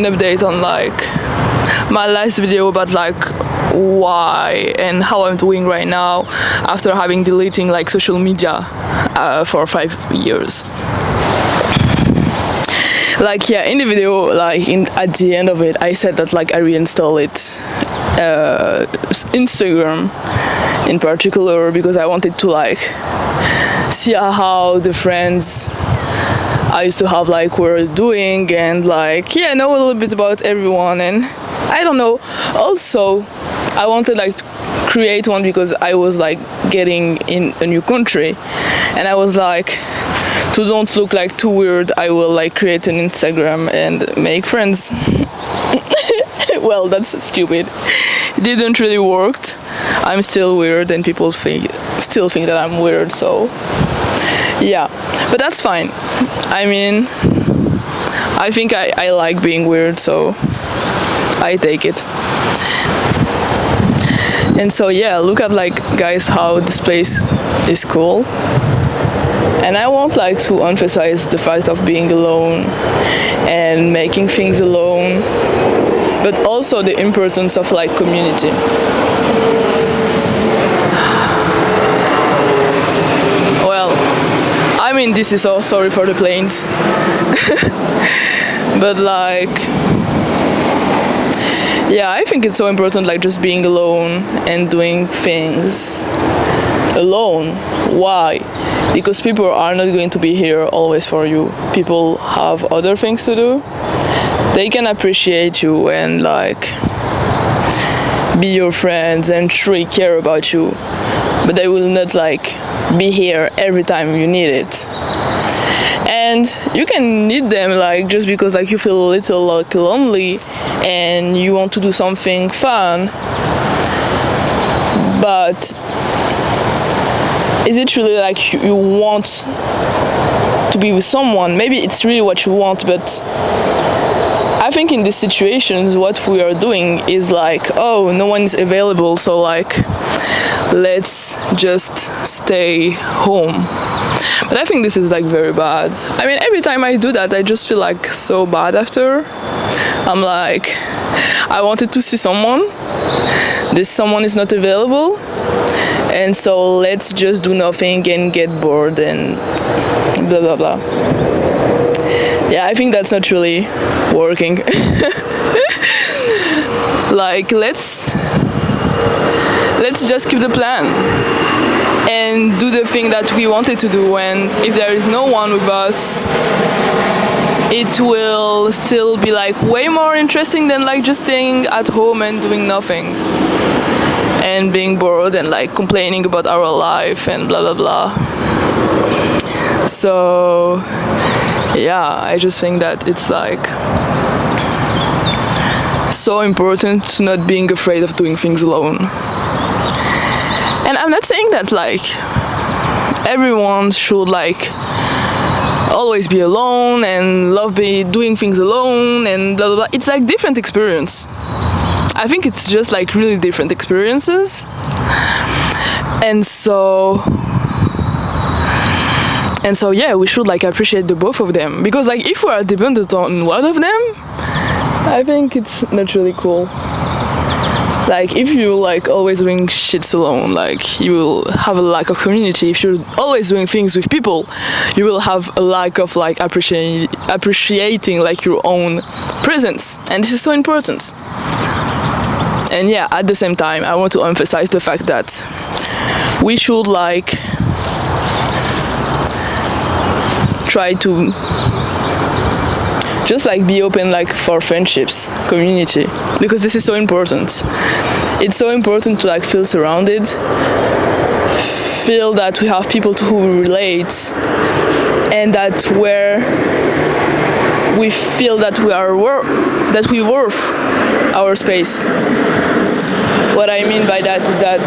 An update on like my last video about like why and how I'm doing right now after having deleting like social media for 5 years. Like in the video, at the end of it, I said that like I reinstalled it, Instagram in particular, because I wanted to like see how the friends I used to have like were doing and like know a little bit about everyone. And I don't know, also I wanted like to create one because I was like getting in a new country and I was like, to don't look like too weird, I will like create an Instagram and make friends. Well, that's stupid. It didn't really work. I'm still weird and people still think that I'm weird, so yeah, but that's fine. I mean, I think I like being weird, so I take it. And so look at like guys how this place is cool. And I want like to emphasize the fact of being alone and making things alone, but also the importance of like community. Well, I mean, this is so sorry for the planes. But like, I think it's so important like just being alone and doing things alone. Why? Because people are not going to be here always for you. People have other things to do. They can appreciate you and like be your friends and truly care about you, but they will not like be here every time you need it. And you can need them like just because like you feel a little like lonely and you want to do something fun. But is it really like you want to be with someone? Maybe it's really what you want, but I think in these situations what we are doing is like, oh, no one is available, so like let's just stay home. But I think this is like very bad. I mean, every time I do that I just feel like so bad after. I'm like, I wanted to see someone, this someone is not available, and so let's just do nothing and get bored and blah blah blah. I think that's not really working. Like let's just keep the plan and do the thing that we wanted to do, and if there is no one with us, it will still be like way more interesting than like just staying at home and doing nothing and being bored and like complaining about our life and blah blah blah. So I just think that it's like so important to not being afraid of doing things alone. And I'm not saying that like everyone should like always be alone and love doing things alone and blah blah blah. It's like different experience. I think it's just like really different experiences. And so we should like appreciate the both of them, because like if we are dependent on one of them, I think it's not really cool. Like if you like always doing shits alone, like you will have a lack of community. If you're always doing things with people, you will have a lack of like appreciating like your own presence, and this is so important. And at the same time I want to emphasize the fact that we should like try to just like be open like for friendships, community, because this is so important. It's so important to like feel surrounded, feel that we have people to who relate, and that where we feel that we worth our space. What I mean by that is that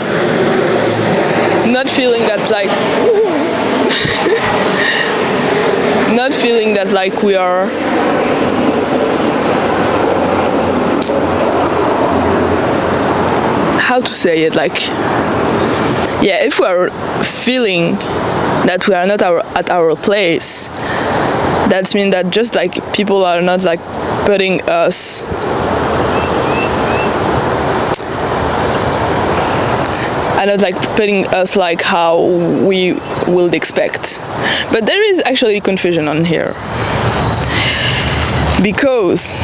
not feeling that like not feeling that like we are how to say it, like if we are feeling that we are not at our place, That means that just like people are not like putting us like how we would expect. But there is actually confusion on here, because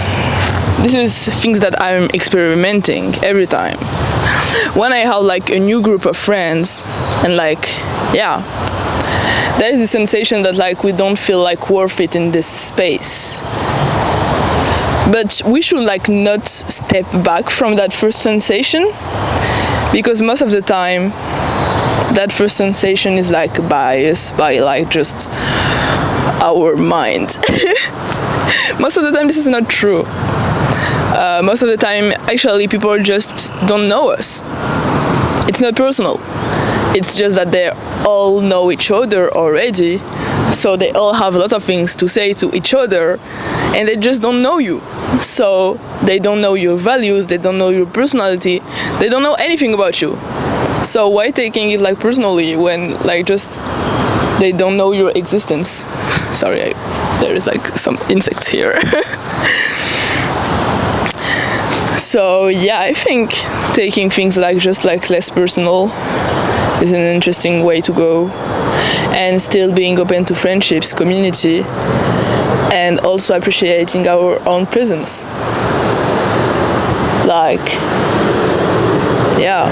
this is things that I'm experimenting every time. When I have like a new group of friends, and like, yeah, there's this sensation that like we don't feel like worth it in this space. But we should like not step back from that first sensation, because most of the time that first sensation is like biased by like just our mind. Most of the time this is not true. Most of the time actually people just don't know us. It's not personal. It's just that they all know each other already, so they all have a lot of things to say to each other, and they just don't know you. So they don't know your values, they don't know your personality, they don't know anything about you. So why taking it like personally when like just they don't know your existence? Sorry, there is like some insects here. So yeah, I think taking things like just like less personal is an interesting way to go, and still being open to friendships, community, and also appreciating our own presence. Like, yeah,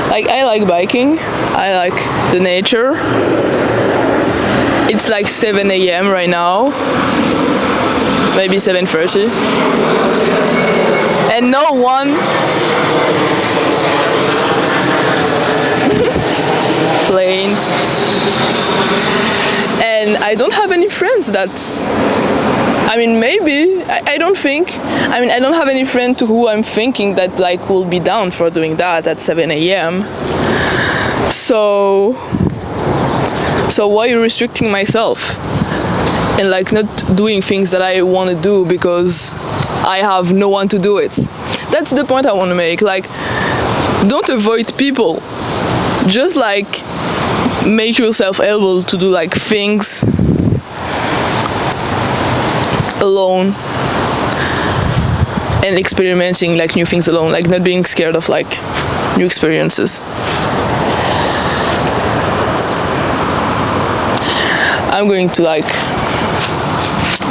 like I like biking, I like the nature. It's like 7 a.m. right now, maybe 7:30, and no one planes, and I don't have any friends that, I mean, maybe I don't think, I mean, I don't have any friend to who I'm thinking that like will be down for doing that at 7 a.m. So why are you restricting myself and like not doing things that I want to do because I have no one to do it? That's the point I want to make. Like, don't avoid people, just like make yourself able to do like things alone and experimenting like new things alone, like not being scared of like new experiences. I'm going to like,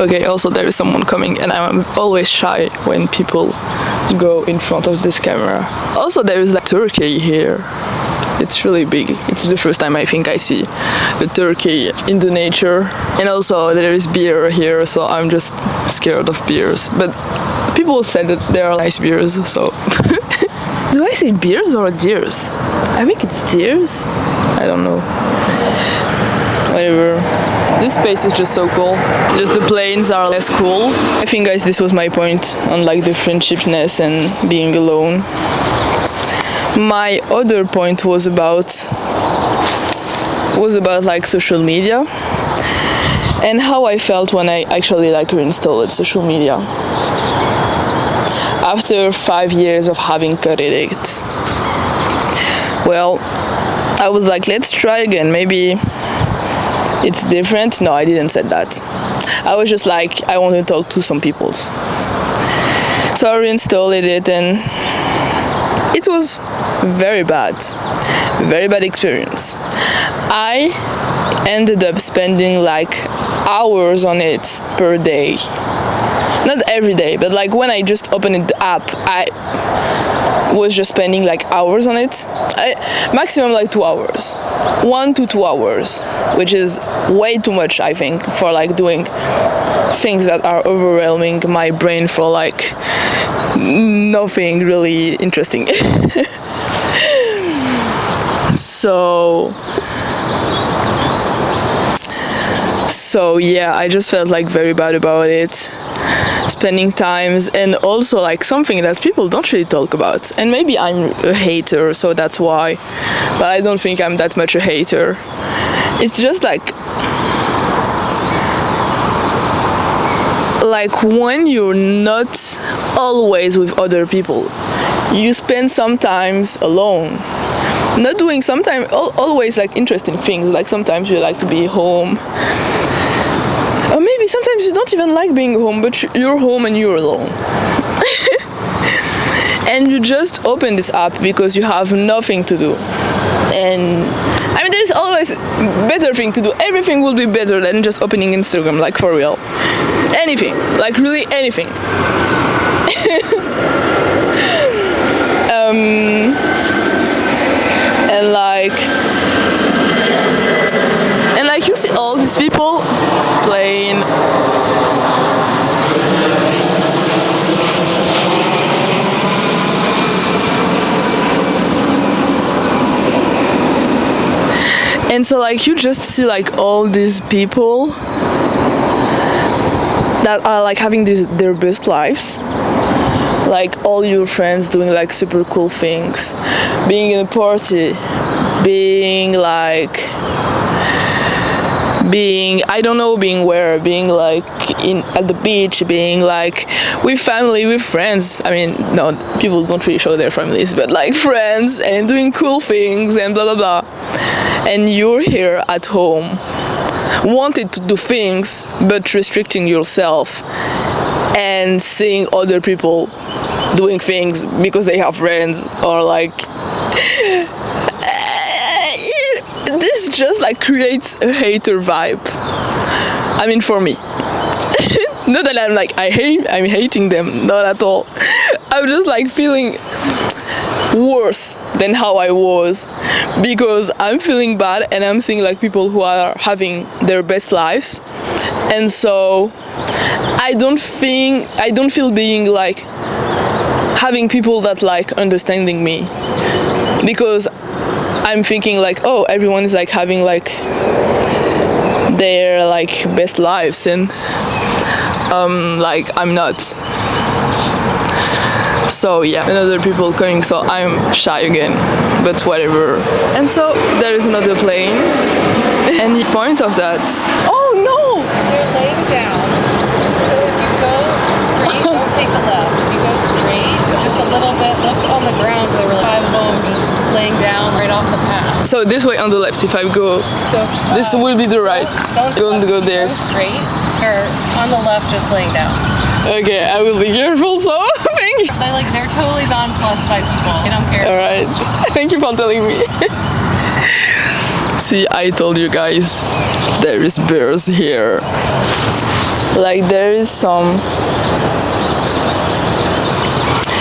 okay, also there is someone coming, and I'm always shy when people go in front of this camera. Also there is like turkey here. It's really big. It's the first time I think I see a turkey in the nature. And also there is beer here, so I'm just scared of beers. But people said that there are nice beers, so... Do I say beers or deers? I think it's deers. I don't know. Whatever. This space is just so cool. Just the planes are less cool. I think, guys, this was my point on like the friendshipness and being alone. My other point was about like social media and how I felt when I actually like reinstalled social media after 5 years of having cut it. Well, I was like, let's try again, maybe it's different. No, I didn't say that. I was just like, I want to talk to some people. So I reinstalled it, and it was very bad experience. I ended up spending like hours on it per day. Not every day, but like when I just opened the app, I was just spending like hours on it. Maximum like 2 hours. 1 to 2 hours, which is way too much, I think, for like doing things that are overwhelming my brain for like nothing really interesting. So yeah, I just felt like very bad about it, spending times, and also like something that people don't really talk about. And maybe I'm a hater, so that's why, but I don't think I'm that much a hater. It's just like when you're not always with other people, you spend sometimes alone, not doing sometimes always like interesting things. Like sometimes you like to be home, or maybe sometimes you don't even like being home, but you're home and you're alone. And you just open this app because you have nothing to do. And I mean, there's always better thing to do. Everything will be better than just opening Instagram, like for real. Anything, like really anything. And like you see all these people playing. And so like you just see like all these people that are like having their best lives. Like all your friends doing like super cool things, being in a party, being I don't know being where, being like at the beach, being like with family, with friends. I mean, no, people don't really show their families, but like friends and doing cool things and blah blah blah. And you're here at home, wanted to do things but restricting yourself and seeing other people doing things because they have friends, or like this just like creates a hater vibe. I mean, for me. Not that I'm like I'm hating them, not at all. I'm just like feeling worse than how I was, because I'm feeling bad and I'm seeing like people who are having their best lives, and so I don't feel being like having people that like understanding me, because I'm thinking like, oh, everyone is like having like their like best lives, and like I'm not. So yeah, and other people coming, so I'm shy again, but whatever. And so there is another plane, and the point of that, oh no! You're laying down, so if you go straight, don't take the left. If you go straight, just a little bit, look on the ground. There were 5 of them just laying down right off the path. So this way on the left, if I go, So this will be the right. Don't go there. Go straight, or on the left, just laying down. Okay, I will be careful, so thank you. They're totally nonplussed by people. They don't care. Alright, thank you for telling me. See, I told you guys, there is bears here. Like there is some.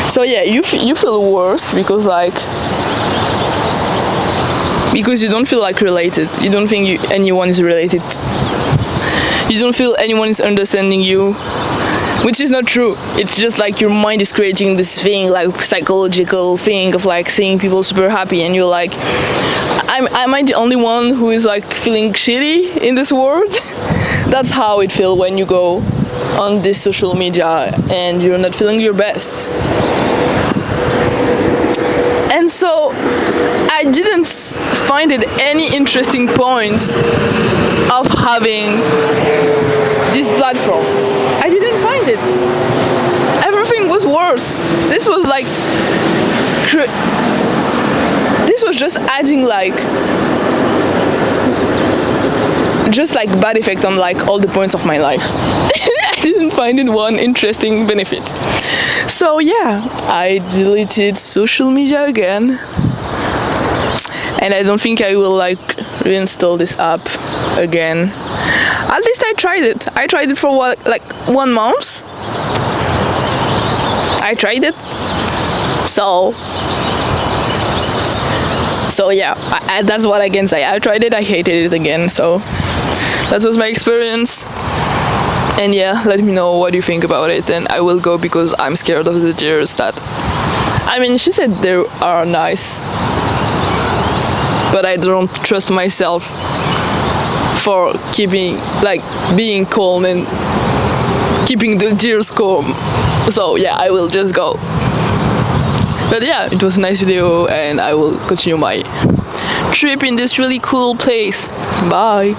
So yeah, you feel worse because you don't feel like related. You don't think anyone is related. You don't feel anyone is understanding you. Which is not true. It's just like your mind is creating this thing, like psychological thing of like seeing people super happy, and you're like, am I the only one who is like feeling shitty in this world? That's how it feels when you go on this social media and you're not feeling your best. And so I didn't find it any interesting points of having these platforms. I didn't find it. Everything was worse. This was like this was just adding like bad effect on like all the points of my life. I didn't find it one interesting benefit. So yeah, I deleted social media again, and I don't think I will like reinstall this app again. At least I tried it. I tried it for what, like 1 month. I tried it. So yeah, that's what I can say. I tried it, I hated it again. So that was my experience. And yeah, let me know what you think about it. And I will go because I'm scared of the deers that... I mean, she said they are nice, but I don't trust myself for being calm and keeping the deers calm. So yeah, I will just go. But yeah, it was a nice video, and I will continue my trip in this really cool place. Bye.